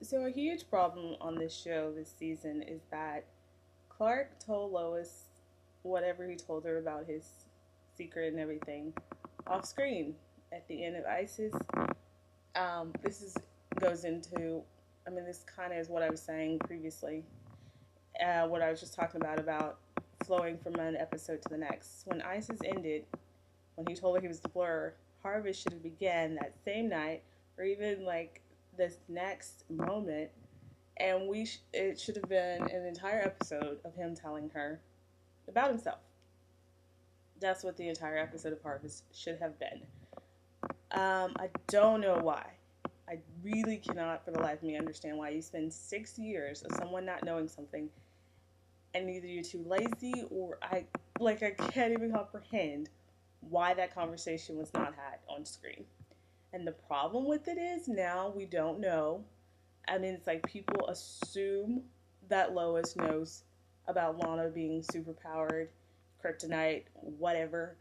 So a huge problem on this show this season is that Clark told Lois whatever he told her about his secret and everything off screen at the end of ISIS. This is goes into, I mean, this kind of is what I was saying previously. What I was just talking about flowing from one episode to the next. When ISIS ended, when he told her he was the Blur, Harvest should have began that same night, or even like this next moment, and it should have been an entire episode of him telling her about himself. That's what the entire episode of Harvest should have been. I don't know why. I really cannot for the life of me understand why you spend 6 years of someone not knowing something and either you're too lazy or I can't even comprehend why that conversation was not had on screen. And the problem with it is now we don't know. I mean, it's like people assume that Lois knows about Lana being superpowered, kryptonite, whatever.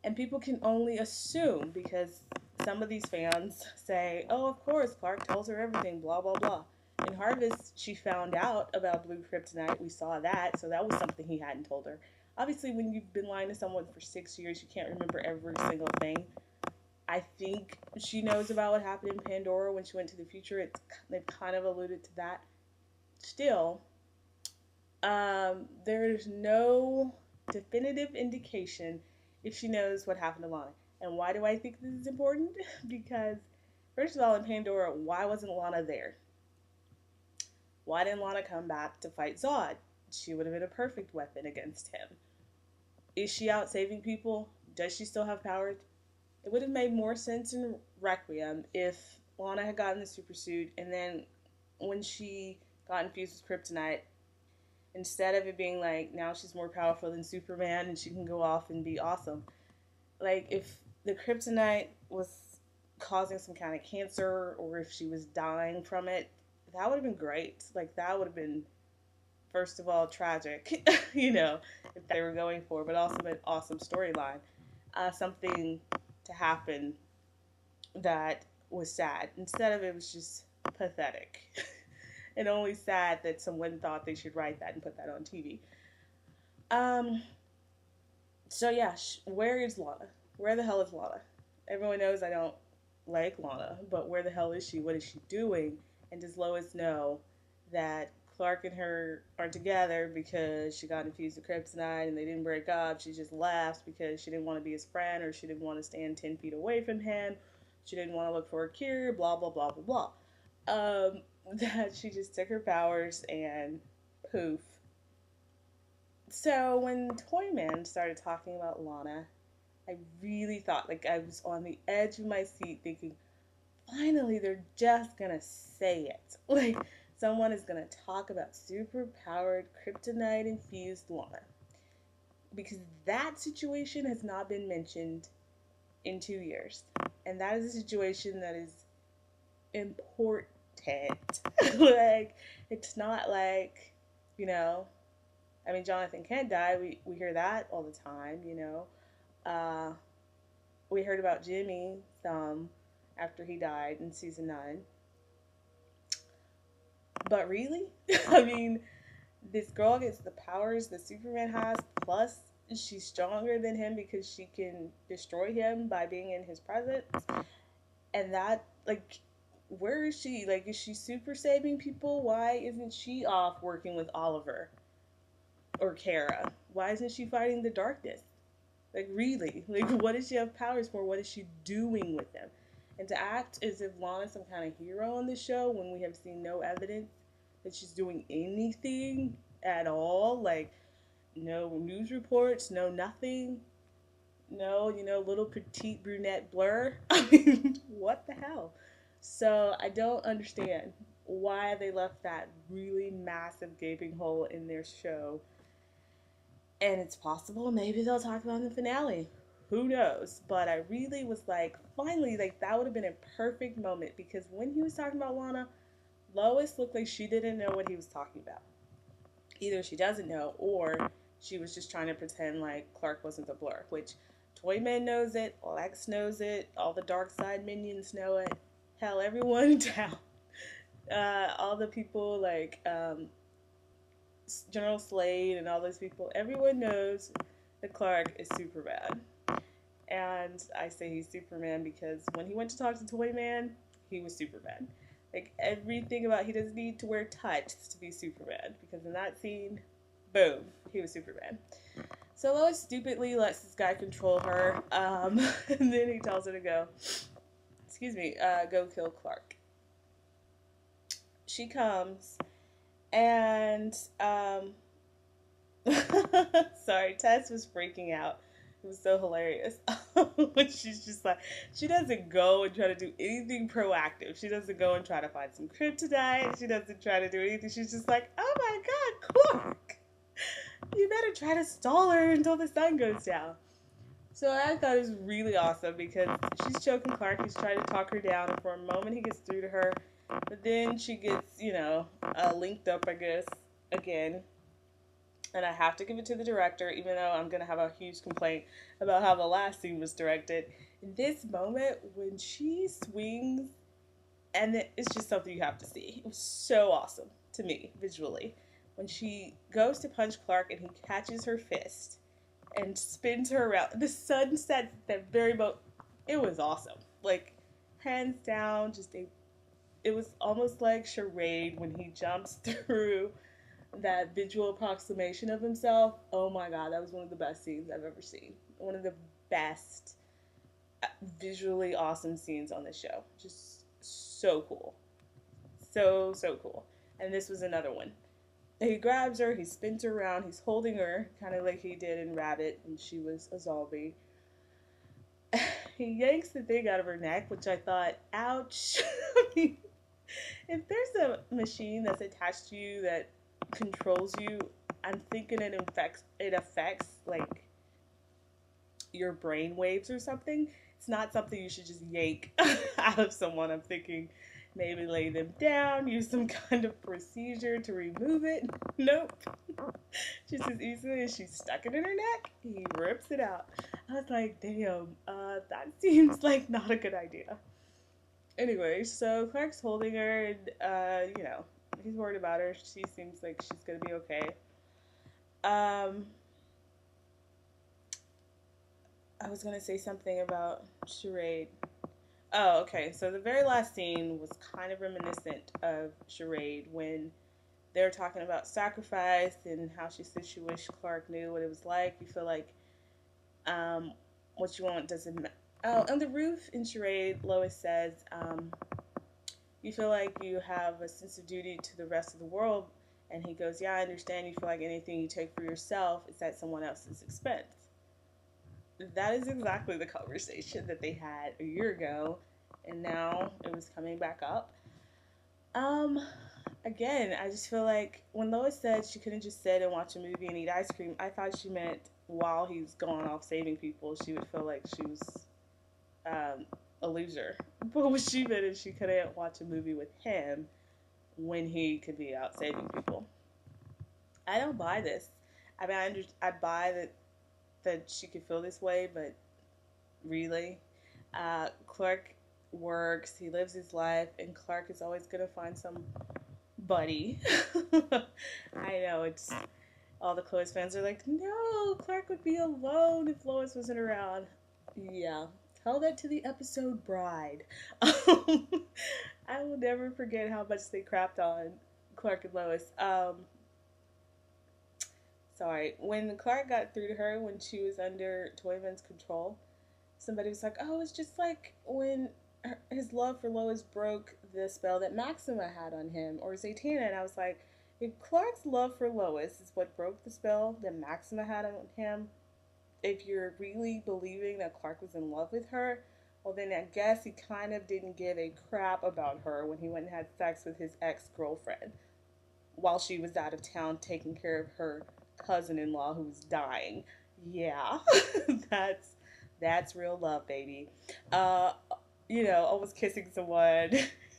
And people can only assume because some of these fans say, oh, of course, Clark tells her everything, blah, blah, blah. In Harvest, she found out about blue kryptonite. We saw that, so that was something he hadn't told her. Obviously, when you've been lying to someone for 6 years, you can't remember every single thing. I think she knows about what happened in Pandora when she went to the future. They've kind of alluded to that. Still, there's no definitive indication if she knows what happened to Lana. And why do I think this is important? Because, first of all, in Pandora, why wasn't Lana there? Why didn't Lana come back to fight Zod? She would have been a perfect weapon against him. Is she out saving people? Does she still have powers? It would have made more sense in Requiem if Lana had gotten the super suit and then when she got infused with kryptonite, instead of it being like now she's more powerful than Superman and she can go off and be awesome. Like if the kryptonite was causing some kind of cancer or if she was dying from it, that would have been great. Like that would have been first of all tragic, if they were going for, but also an awesome storyline. Something to happen that was sad. Instead of it was just pathetic. And only sad that someone thought they should write that and put that on TV. Um, so yeah, where is Lana? Where the hell is Lana? Everyone knows I don't like Lana, but where the hell is she? What is she doing? And does Lois know that Clark and her are together because she got infused with kryptonite and they didn't break up? She just left because she didn't want to be his friend or she didn't want to stand 10 feet away from him. She didn't want to look for a cure, blah, blah, blah, blah, blah. That she just took her powers and poof. So when Toyman started talking about Lana, I really thought, like, I was on the edge of my seat thinking, finally, they're just gonna say it. Like, someone is gonna talk about super powered kryptonite infused Lana. Because that situation has not been mentioned in 2 years. And that is a situation that is important. Like, it's not like, I mean, Jonathan Kent died. We hear that all the time. Uh, we heard about Jimmy some after he died in season 9. But really? I mean, this girl gets the powers that Superman has, plus she's stronger than him because she can destroy him by being in his presence. And that, like, where is she? Like, is she super saving people? Why isn't she off working with Oliver or Kara? Why isn't she fighting the darkness? Like, really? Like, what does she have powers for? What is she doing with them? And to act as if Lana's some kind of hero on the show when we have seen no evidence that she's doing anything at all, like, no news reports, no nothing, no, little petite brunette Blur. I mean, what the hell? So I don't understand why they left that really massive gaping hole in their show. And it's possible maybe they'll talk about it in the finale. Who knows? But I really was like, finally, like that would have been a perfect moment because when he was talking about Lana, Lois looked like she didn't know what he was talking about. Either she doesn't know or she was just trying to pretend like Clark wasn't the Blur, which Toyman knows it, Lex knows it, all the dark side minions know it. Hell, everyone in town All the people like General Slade and all those people, everyone knows that Clark is Superman. And I say he's Superman because when he went to talk to Toyman, he was Superman. Like everything about, he doesn't need to wear tights to be Superman because in that scene, boom, he was Superman. So Lois stupidly lets this guy control her, and then he tells her to go, go kill Clark. She comes, and sorry, Tess was freaking out. It was so hilarious. When she's just like, she doesn't go and try to do anything proactive. She doesn't go and try to find some kryptonite. She doesn't try to do anything. She's just like, oh my god, Clark! You better try to stall her until the sun goes down. So I thought it was really awesome because she's choking Clark. He's trying to talk her down, and for a moment he gets through to her. But then she gets, linked up, I guess, again. And I have to give it to the director, even though I'm going to have a huge complaint about how the last scene was directed. In this moment, when she swings, and it's just something you have to see. It was so awesome to me, visually. When she goes to punch Clark and he catches her fist and spins her around. The sun sets at that very moment. It was awesome. Like, hands down, it was almost like charade when he jumps through that visual approximation of himself. Oh my god, that was one of the best scenes I've ever seen. One of the best visually awesome scenes on the show. Just so cool. So, so cool. And this was another one. He grabs her, he spins her around, he's holding her, kind of like he did in Rabbit, and she was a zombie. He yanks the thing out of her neck, which I thought, ouch. I mean, if there's a machine that's attached to you that controls you, I'm thinking it affects like your brain waves or something. It's not something you should just yank out of someone. I'm thinking maybe lay them down, use some kind of procedure to remove it. Nope. Just as easily as she stuck it in her neck, he rips it out. I was like, damn, that seems like not a good idea. Anyway, so Clark's holding her, and, he's worried about her. She seems like she's gonna be okay. I was gonna say something about charade. Oh, okay. So the very last scene was kind of reminiscent of charade when they were talking about sacrifice and how she said she wished Clark knew what it was like. You feel like what you want doesn't matter. Oh, on the roof in charade, Lois says, you feel like you have a sense of duty to the rest of the world. And he goes, yeah, I understand you feel like anything you take for yourself is at someone else's expense. That is exactly the conversation that they had a year ago, and now it was coming back up. Again, I just feel like when Lois said she couldn't just sit and watch a movie and eat ice cream, I thought she meant while he's going off saving people, she would feel like she was a loser. But what she meant is she couldn't watch a movie with him when he could be out saving people. I don't buy this. I mean, I buy that she could feel this way, but really, Clark works, he lives his life, and Clark is always gonna find somebody. I know, it's all the Lois fans are like, no, Clark would be alone if Lois wasn't around. Yeah, tell that to the episode Bride. I will never forget how much they crapped on Clark and Lois. Sorry, when Clark got through to her when she was under Toyman's control, somebody was like, oh, it's just like when his love for Lois broke the spell that Maxima had on him, or Zatanna. And I was like, if Clark's love for Lois is what broke the spell that Maxima had on him, if you're really believing that Clark was in love with her, well, then I guess he kind of didn't give a crap about her when he went and had sex with his ex-girlfriend while she was out of town taking care of her cousin-in-law who was dying. Yeah, that's real love, baby. Almost kissing someone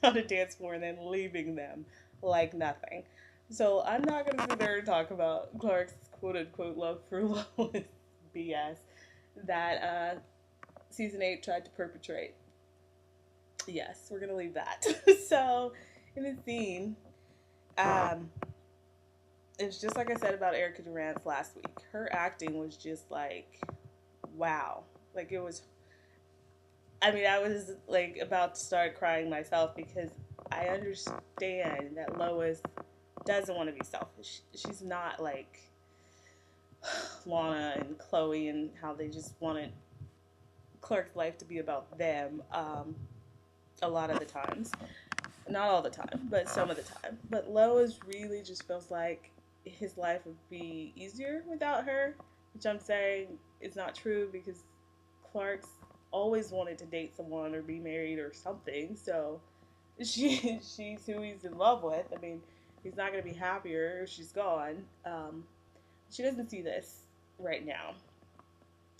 on a dance floor and then leaving them like nothing. So I'm not going to sit there and talk about Clark's quote-unquote love for Lois BS that Season 8 tried to perpetrate. Yes, we're going to leave that. So in the scene. Um, it's just like I said about Erica Durant's last week. Her acting was just like, wow. Like it was. I mean, I was like about to start crying myself because I understand that Lois doesn't want to be selfish. She's not like Lana and Chloe and how they just wanted Clark's life to be about them a lot of the times. Not all the time, but some of the time. But Lois really just feels like his life would be easier without her, which I'm saying is not true because Clark's always wanted to date someone or be married or something. So she's who he's in love with. I mean, he's not going to be happier if she's gone. She doesn't see this right now.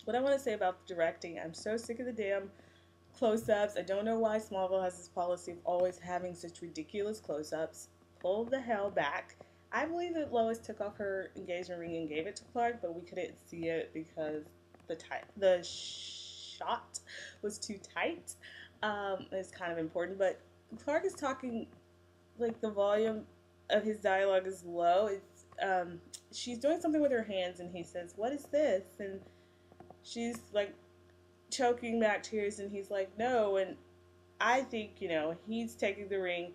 What I want to say about the directing, I'm so sick of the damn close-ups. I don't know why Smallville has this policy of always having such ridiculous close-ups. Pull the hell back. I believe that Lois took off her engagement ring and gave it to Clark, but we couldn't see it because the shot was too tight. It's kind of important, but Clark is talking like the volume of his dialogue is low. It's she's doing something with her hands, and he says, "What is this?" And she's like choking back tears, and he's like, "No." And I think, he's taking the ring.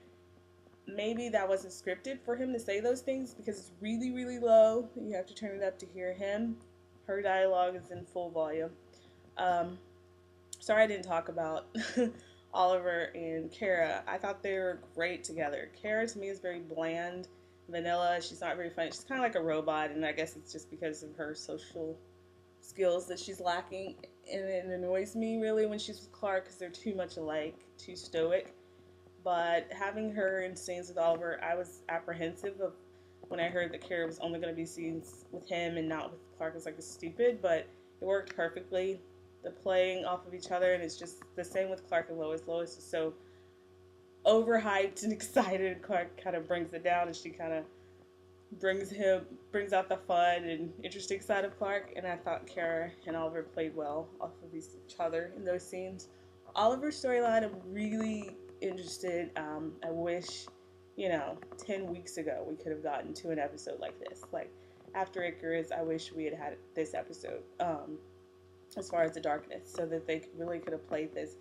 Maybe that wasn't scripted for him to say those things because it's really, really low. You have to turn it up to hear him. Her dialogue is in full volume. Sorry I didn't talk about Oliver and Kara. I thought they were great together. Kara to me is very bland, vanilla. She's not very funny. She's kind of like a robot, and I guess it's just because of her social skills that she's lacking, and it annoys me really when she's with Clark because they're too much alike, too stoic. But having her in scenes with Oliver, I was apprehensive of when I heard that Kara was only going to be scenes with him and not with Clark. I was like, it's stupid, but it worked perfectly. The playing off of each other, and it's just the same with Clark and Lois. Lois is so overhyped and excited. Clark kind of brings it down, and she kind of brings out the fun and interesting side of Clark. And I thought Kara and Oliver played well off of each other in those scenes. Oliver's storyline, I'm really interested. I wish, 10 weeks ago we could have gotten to an episode like this. Like after Icarus, I wish we had this episode. As far as the darkness, so that they really could have played this.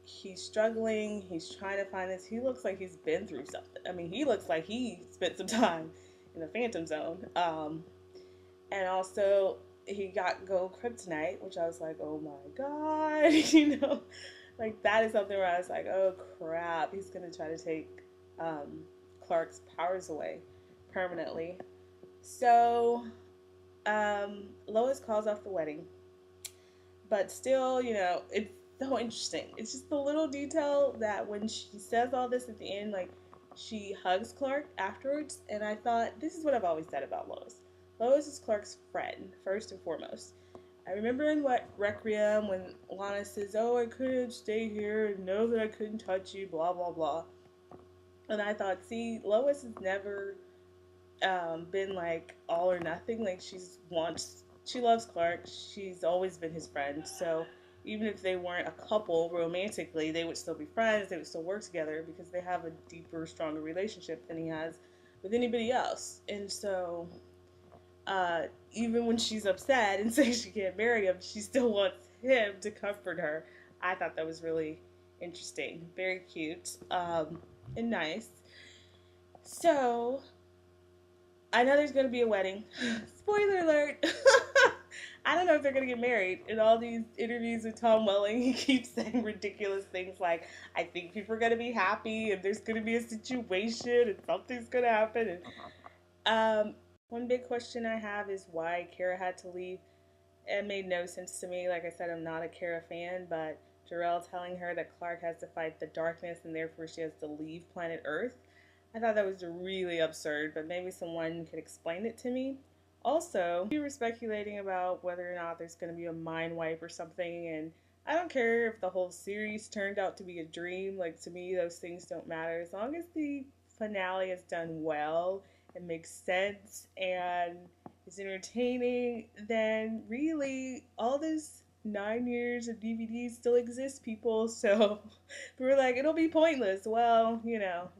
He's struggling. He's trying to find this. He looks like he's been through something. I mean, he looks like he spent some time in the Phantom Zone. And also he got gold kryptonite, which I was like, oh my god, like that is something where I was like, oh crap, he's gonna try to take Clark's powers away permanently. So Lois calls off the wedding, but still, it's so interesting. It's just the little detail that when she says all this at the end, like she hugs Clark afterwards, and I thought, this is what I've always said about Lois. Lois is Clark's friend, first and foremost. I remember in Requiem when Lana says, oh, I couldn't stay here and know that I couldn't touch you, blah, blah, blah. And I thought, see, Lois has never been like all or nothing. Like she loves Clark. She's always been his friend. So even if they weren't a couple romantically, they would still be friends. They would still work together because they have a deeper, stronger relationship than he has with anybody else. And so even when she's upset and says she can't marry him, she still wants him to comfort her. I thought that was really interesting. Very cute and nice. So I know there's going to be a wedding. Spoiler alert. I don't know if they're going to get married. In all these interviews with Tom Welling, he keeps saying ridiculous things like, I think people are going to be happy and there's going to be a situation and something's going to happen. And one big question I have is why Kara had to leave. It made no sense to me. Like I said, I'm not a Kara fan, but jor-el telling her that Clark has to fight the darkness and therefore she has to leave planet Earth. I thought that was really absurd, but maybe someone could explain it to me. Also, we were speculating about whether or not there's going to be a mind wipe or something, and I don't care if the whole series turned out to be a dream. Like, to me, those things don't matter. As long as the finale is done well and makes sense and is entertaining, then really all this 9 years of DVDs still exist, people. So we were like, it'll be pointless. Well,